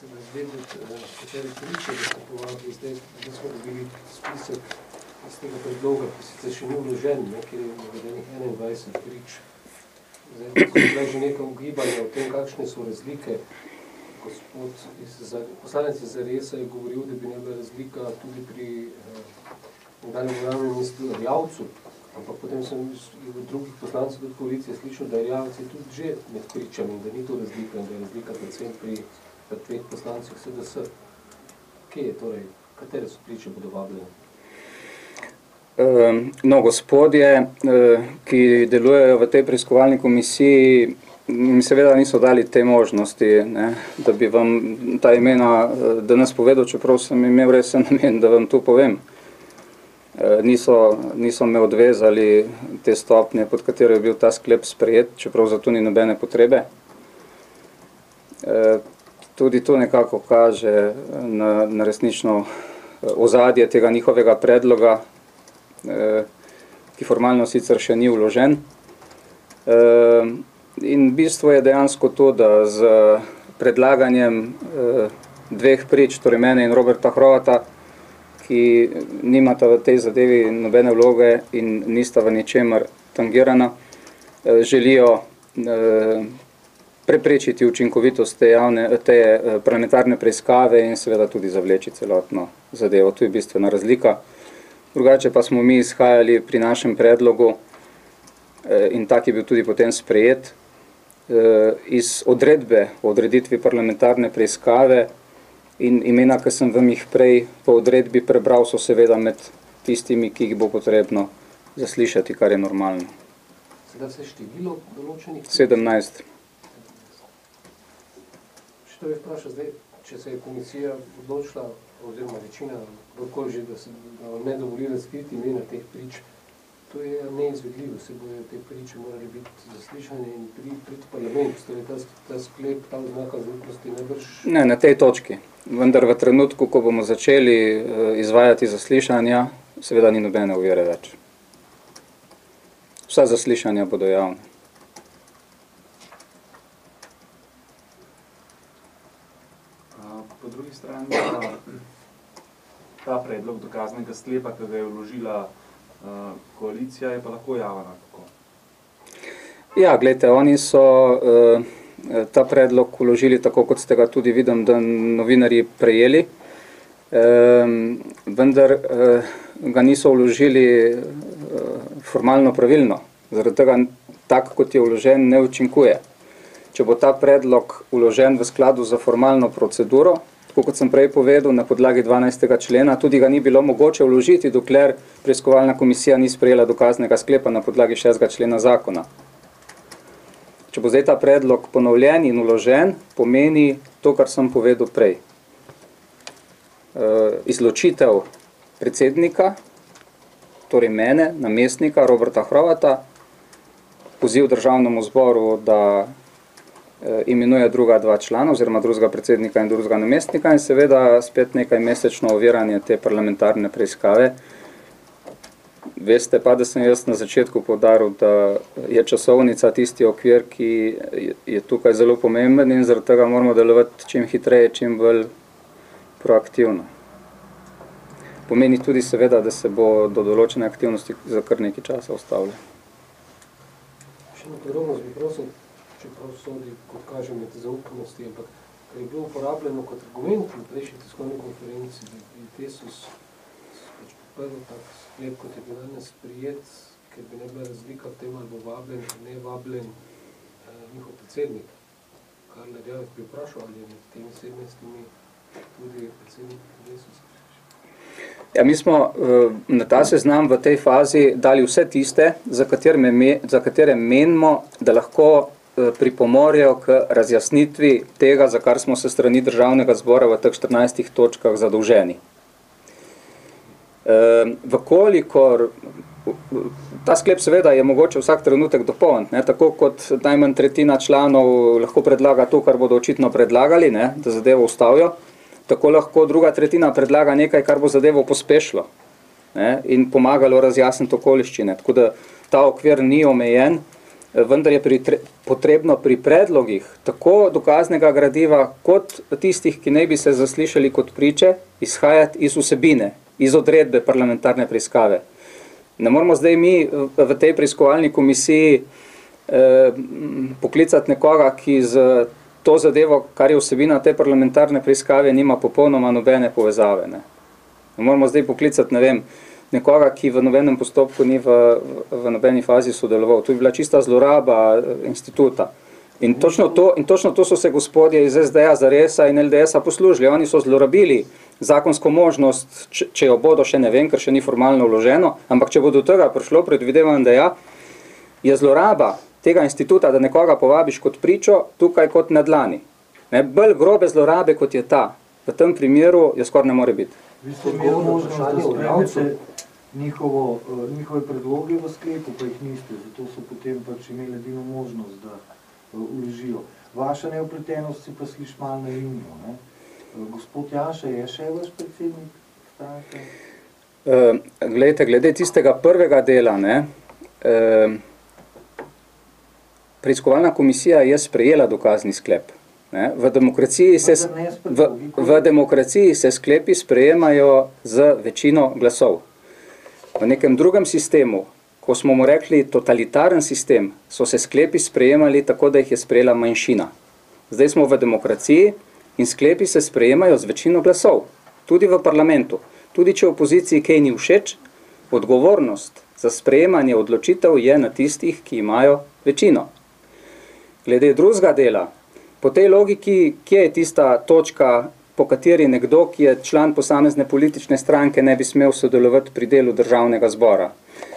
se razvedeti, kateri priče, da ste povabili. Zdaj smo dobili spisek iz tega predloga, ki sicer še ni vložen, kjer je navedenih 21 prič. Zdaj je že nekaj ugibanja o tem, kakšne so razlike. Gospod poslanec iz Zaresa je govoril, da bi ne bila razlika tudi pri nekdanjem uradnem ministru Erjavcu, ampak potem sem od drugih poslancev od koalicije slišal, da Erjavec je tudi že med pričami, da ni to razlika, da je razlika predvsem pri 5 poslancih SDS. Kje je torej, katere so priče bodo vabljene? No, gospodje, ki delujejo v tej preiskovalni komisiji, mi seveda niso dali te možnosti, ne, da bi vam ta imena danes povedal, čeprav sem imel resen namen, da vam to povem. Niso me odvezali te stopnje, pod katero je bil ta sklep sprejet, čeprav za to ni nobene potrebe. Tudi to nekako kaže na resnično ozadje tega njihovega predloga, ki formalno sicer še ni vložen. In bistvo je dejansko to, da z predlaganjem dveh prič, torej mene in Roberta Hrovata, ki nimata v tej zadevi nobene vloge in nista v ničemer tangirana, želijo preprečiti učinkovitost te parlamentarne preiskave in seveda tudi zavleči celotno zadevo. To je bistvena razlika. Drugače pa smo mi izhajali pri našem predlogu, in tak je bil tudi potem sprejet, iz odredbe o odreditvi parlamentarne preiskave in imena, ki sem vam jih prej po odredbi prebral, so seveda med tistimi, ki jih bo potrebno zaslišati, kar je normalno. Sedaj se število določenih? 17. Še to bi vprašal zdaj, če se je komisija odločila, oziroma večina, kdorkoli že, da se ne dovoli razkriti imena teh prič, to je neizvedljivo, se bojo te priče morali biti zaslišane in priti parlament, ta sklep, ta oznaka zaupnosti najbrž... Ne, na tej točki. Vendar v trenutku, ko bomo začeli izvajati zaslišanja, seveda ni nobene ovire več. Vsa zaslišanja bodo javne. Po drugi strani ta predlog dokaznega sklepa, ki ga je vložila koalicija, je pa lahko javna. Ja, gledajte, oni so ta predlog vložili tako, kot ste ga tudi vidim, da novinarji prejeli, vendar ga niso vložili formalno pravilno. Zaradi tega, tak kot je vložen, ne učinkuje. Če bo ta predlog vložen v skladu za formalno proceduro, tako kot sem prej povedal, na podlagi 12. člena, tudi ga ni bilo mogoče vložiti, dokler preiskovalna komisija ni sprejela dokaznega sklepa na podlagi 6. člena zakona. Če bo zdaj ta predlog ponovljen in vložen, pomeni to, kar sem povedal prej. Izločitev predsednika, torej mene, namestnika Roberta Hrovata, poziv državnemu zboru, da imenuje druga 2 člana, oziroma drugega predsednika in drugega namestnika in seveda spet nekaj mesečno oviranje te parlamentarne preiskave. Veste pa, da sem jaz na začetku poudaril, da je časovnica tisti okvir, ki je tukaj zelo pomemben in zaradi tega moramo delovati čim hitreje, čim bolj proaktivno. Pomeni tudi seveda, da se bo do določene aktivnosti za kar nekaj časa ustavljalo. Še eno podrobnost bi prosil, čeprav sodi, kot kaže, med zaupnosti, ampak kar je bilo uporabljeno kot argument v prejšnji tiskovni konferenci, da bi Desus pač podprl tak sklep, kot je bil danes sprejet, ker bi ne bila razlika v tem, ali bo vabljen, ne vabljen njihov predsednik. Karl Erjavec bi vprašal, ali je med temi 17 tudi predsednik Desusa. Ja, mi smo na ta seznam v tej fazi dali vse tiste, za katere menimo, da lahko pripomorejo k razjasnitvi tega, za kar smo se strani Državnega zbora v teh 14 točkah zadolženi. Vkolikor ta sklep seveda je mogoče vsak trenutek dopolniti, tako kot najmanj tretjina članov lahko predlaga to, kar bodo očitno predlagali, da zadevo ustavijo, tako lahko druga tretjina predlaga nekaj, kar bo zadevo pospešilo in pomagalo razjasniti okoliščine. Tako da ta okvir ni omejen vendar je potrebno pri predlogih tako dokaznega gradiva, kot tistih, ki naj bi se zaslišali kot priče, izhajati iz vsebine, iz odredbe parlamentarne preiskave. Ne moramo zdaj mi v tej preiskovalni komisiji poklicati nekoga, ki z to zadevo, kar je vsebina te parlamentarne preiskave, nima popolnoma nobene povezave. Ne moramo zdaj poklicati, ne vem, nekoga, ki v nobenem postopku ni v nobeni fazi sodeloval. To je bila čista zloraba instituta. In točno to so se gospodje iz SD-ja, Zaresa in LDS-a poslužili. Oni so zlorabili zakonsko možnost, če jo bodo, še ne vem, ker še ni formalno vloženo, ampak če bo do tega prišlo, predvidevam, da ja, je zloraba tega instituta, da nekoga povabiš kot pričo, tukaj kot na dlani. Bolj grobe zlorabe, kot je ta, v tem primeru, je skoraj ne more biti. Vi ste imeli možnost, da spremete njihove predloge v sklepu, pa jih niste, zato so potem pač imeli edino možnost, da vložijo. Vaša neopletenost si pa sliši malo naivno, ne? Gospod Janša, je še vaš predsednik stranke? Glede tistega prvega dela, ne, preiskovalna komisija je sprejela dokazni sklep. Ne. V demokraciji se sklepi sprejemajo z večino glasov. V nekem drugem sistemu, ko smo mu rekli totalitaren sistem, so se sklepi sprejemali tako, da jih je sprejela manjšina. Zdaj smo v demokraciji in sklepi se sprejemajo z večino glasov. Tudi v parlamentu. Tudi če opoziciji kaj ni všeč, odgovornost za sprejemanje odločitev je na tistih, ki imajo večino. Glede drugega dela, po tej logiki, kje je tista točka, po kateri nekdo, ki je član posamezne politične stranke, ne bi smel sodelovati pri delu državnega zbora?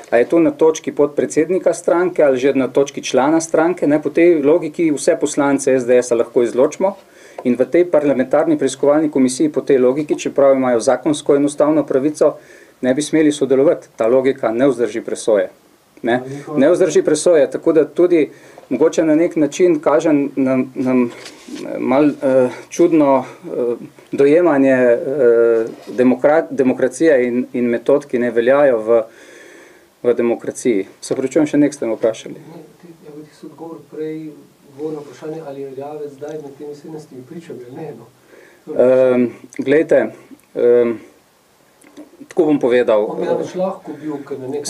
A je to na točki podpredsednika stranke ali že na točki člana stranke? Ne, po tej logiki vse poslance SDS-a lahko izločimo in v tej parlamentarni preiskovalni komisiji po tej logiki, čeprav imajo zakonsko in ustavno pravico, ne bi smeli sodelovati. Ta logika ne vzdrži presoje. Ne vzdrži presoje, tako da tudi mogoče na nek način kaže nam malo čudno dojemanje demokracije in metod, ki ne veljajo v demokraciji. Se pričujem, še nek ste me vprašali. Ja, ti so odgovor prej dvorno vprašanje, ali je Erjavec zdaj med temi 17 pričami, ali ne? Glejte, tako bom povedal. On bi namreč lahko bil, ker na nek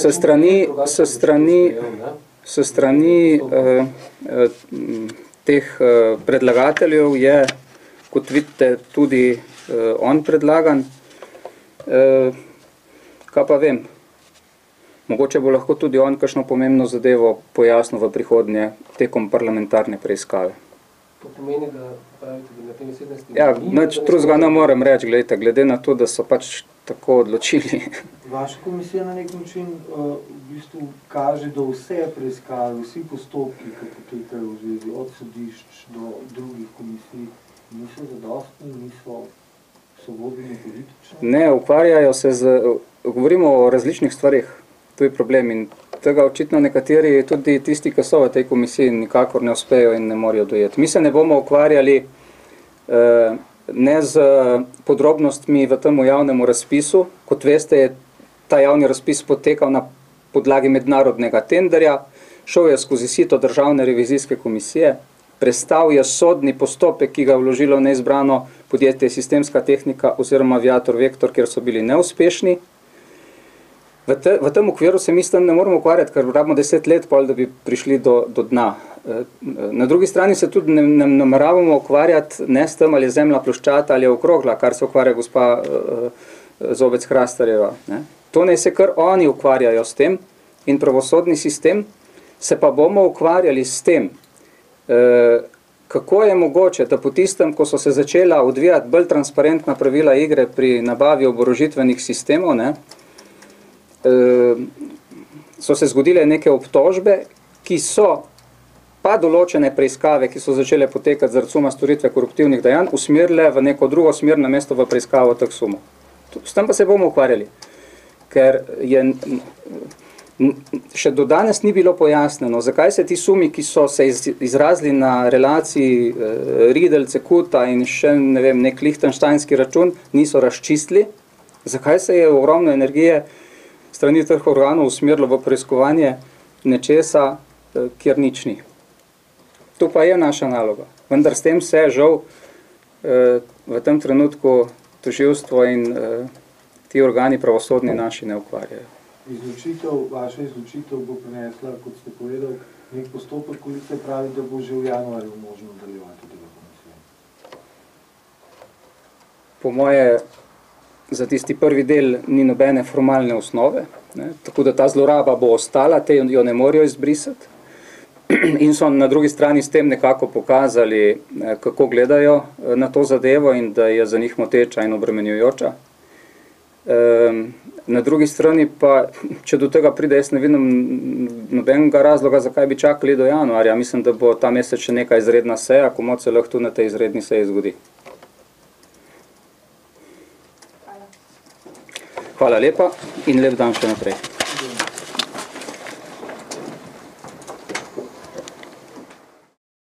S strani teh predlagateljev je, kot vidite, tudi on predlagan. Kaj pa vem, mogoče bo lahko tudi on kakšno pomembno zadevo pojasnil v prihodnje tekom parlamentarne preiskave. To pomeni, da pravite, da na temi 17 Ja, nič drugega ne morem reči, glede na to, da so pač tako odločili. Vaša komisija na nek način v bistvu kaže, da vse preiskave, vsi postopki, ki potekajo v zvezi od sodišč do drugih komisij, niso zadostni, so vodeni politično? Ne, ukvarjajo se govorimo o različnih stvarih, to je problem in tega očitno nekateri, tudi tisti, ki so v tej komisiji, nikakor ne uspejo in ne morejo dojeti. Mi se ne bomo ukvarjali ne z podrobnostmi v tem javnemu razpisu. Kot veste, je ta javni razpis potekal na podlagi mednarodnega tenderja, šel je skozi sito Državne revizijske komisije, prestal je sodni postopek, ki ga je vložilo neizbrano podjetje Sistemska tehnika oziroma Viator Vektor, kjer so bili neuspešni. V tem okviru se mi s tem ne moramo ukvarjati, ker rabimo 10 let, da bi prišli do dna. Na drugi strani se tudi ne nameravamo ukvarjati ne s tem, ali je zemlja ploščata ali je okrogla, kar se ukvarja gospa Zobec Hrastarjeva. To naj se kar oni ukvarjajo s tem in pravosodni sistem, se pa bomo ukvarjali s tem, kako je mogoče, da po tistem, ko so se začela odvijati bolj transparentna pravila igre pri nabavi oborožitvenih sistemov, so se zgodile neke obtožbe, ki so pa določene preiskave, ki so začele potekati zaradi suma storitve koruptivnih dejanj, usmerile v neko drugo smer namesto v preiskavo teh sumov. S tem pa se bomo ukvarjali, ker še do danes ni bilo pojasneno, zakaj se ti sumi, ki so se izrazili na relaciji Riedl, Cekuta in še ne vem, nek lichtensteinski račun, niso razčistili, zakaj se je ogromno energije strani teh organov usmerilo v preiskovanje nečesa, kjer nič ni. To pa je naša naloga. Vendar s tem se žal v tem trenutku tožilstvo in ti organi pravosodni naši ne ukvarjajo. Vaša izločitev bo prinesla, kot ste povedali, nek postopek, koalicija pravi, da bo že v januarju možno nadaljevati tega komisije. Po moje za tisti prvi del ni nobene formalne osnove, ne, tako da ta zloraba bo ostala, te jo ne morejo izbrisati. In so na drugi strani s tem nekako pokazali, kako gledajo na to zadevo in da je za njih moteča in obremenjujoča. Na drugi strani pa, če do tega pride, jaz ne vidim nobenega razloga, zakaj bi čakali do januarja. Mislim, da bo ta mesec še neka izredna seja, komot se lahko na tej izredni seji zgodi. Hvala lepa in lep dan še naprej.